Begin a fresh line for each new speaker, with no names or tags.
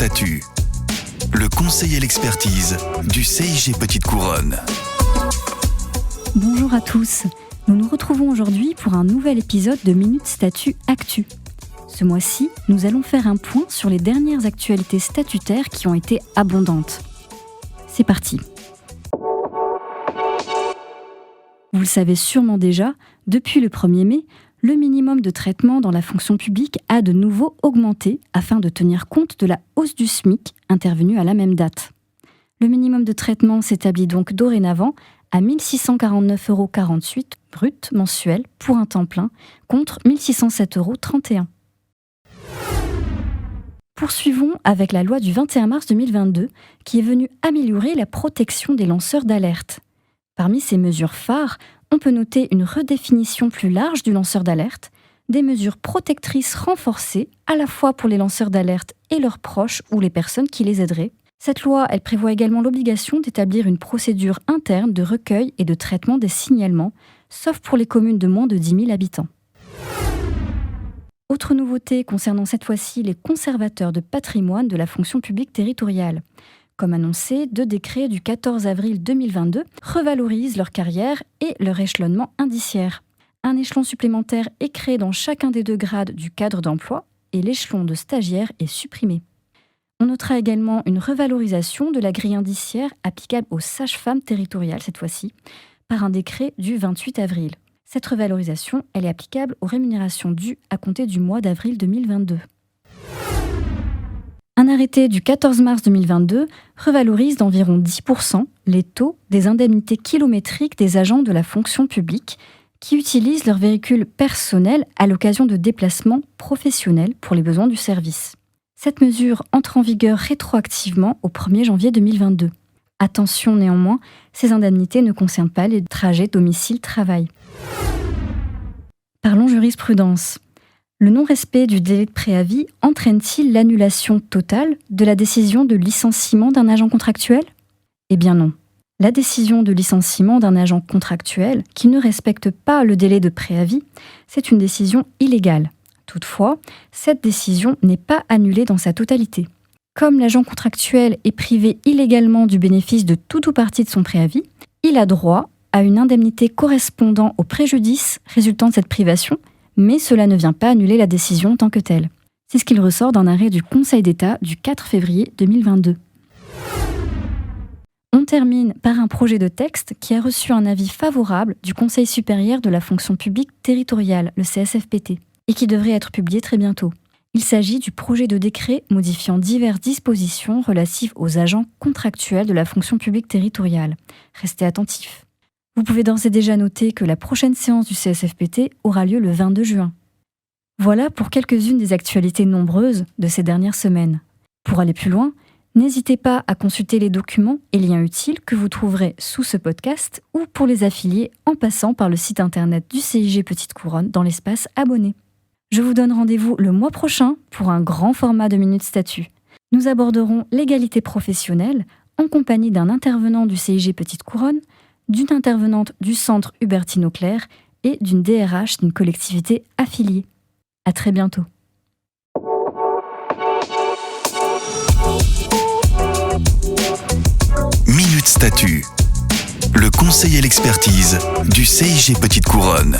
Statut, le conseil et l'expertise du CIG Petite Couronne.
Bonjour à tous, nous nous retrouvons aujourd'hui pour un nouvel épisode de Minute Statut Actu. Ce mois-ci, nous allons faire un point sur les dernières actualités statutaires qui ont été abondantes. C'est parti. Vous le savez sûrement déjà, depuis le 1er mai, le minimum de traitement dans la fonction publique a de nouveau augmenté afin de tenir compte de la hausse du SMIC intervenue à la même date. Le minimum de traitement s'établit donc dorénavant à 1 649,48 € brut mensuel pour un temps plein contre 1 607,31 €. Poursuivons avec la loi du 21 mars 2022 qui est venue améliorer la protection des lanceurs d'alerte. Parmi ces mesures phares, on peut noter une redéfinition plus large du lanceur d'alerte, des mesures protectrices renforcées à la fois pour les lanceurs d'alerte et leurs proches ou les personnes qui les aideraient. Cette loi, elle prévoit également l'obligation d'établir une procédure interne de recueil et de traitement des signalements, sauf pour les communes de moins de 10 000 habitants. Autre nouveauté concernant cette fois-ci les conservateurs de patrimoine de la fonction publique territoriale. Comme annoncé, 2 décrets du 14 avril 2022 revalorisent leur carrière et leur échelonnement indiciaire. Un échelon supplémentaire est créé dans chacun des 2 grades du cadre d'emploi et l'échelon de stagiaire est supprimé. On notera également une revalorisation de la grille indiciaire applicable aux sages-femmes territoriales cette fois-ci, par un décret du 28 avril. Cette revalorisation, elle est applicable aux rémunérations dues à compter du mois d'avril 2022. Un arrêté du 14 mars 2022 revalorise d'environ 10% les taux des indemnités kilométriques des agents de la fonction publique qui utilisent leur véhicule personnel à l'occasion de déplacements professionnels pour les besoins du service. Cette mesure entre en vigueur rétroactivement au 1er janvier 2022. Attention néanmoins, ces indemnités ne concernent pas les trajets domicile-travail. Parlons jurisprudence. Le non-respect du délai de préavis entraîne-t-il l'annulation totale de la décision de licenciement d'un agent contractuel ? Eh bien non. La décision de licenciement d'un agent contractuel qui ne respecte pas le délai de préavis, c'est une décision illégale. Toutefois, cette décision n'est pas annulée dans sa totalité. Comme l'agent contractuel est privé illégalement du bénéfice de tout ou partie de son préavis, il a droit à une indemnité correspondant au préjudice résultant de cette privation, mais cela ne vient pas annuler la décision en tant que telle. C'est ce qu'il ressort d'un arrêt du Conseil d'État du 4 février 2022. On termine par un projet de texte qui a reçu un avis favorable du Conseil supérieur de la fonction publique territoriale, le CSFPT, et qui devrait être publié très bientôt. Il s'agit du projet de décret modifiant diverses dispositions relatives aux agents contractuels de la fonction publique territoriale. Restez attentifs. Vous pouvez d'ores et déjà noter que la prochaine séance du CSFPT aura lieu le 22 juin. Voilà pour quelques-unes des actualités nombreuses de ces dernières semaines. Pour aller plus loin, n'hésitez pas à consulter les documents et liens utiles que vous trouverez sous ce podcast ou pour les affiliés en passant par le site internet du CIG Petite Couronne dans l'espace Abonnés. Je vous donne rendez-vous le mois prochain pour un grand format de Minute Statut. Nous aborderons l'égalité professionnelle en compagnie d'un intervenant du CIG Petite Couronne, d'une intervenante du centre Hubertine Auclair et d'une DRH d'une collectivité affiliée. À très bientôt.
Minute Statut, le conseil et l'expertise du CIG Petite Couronne.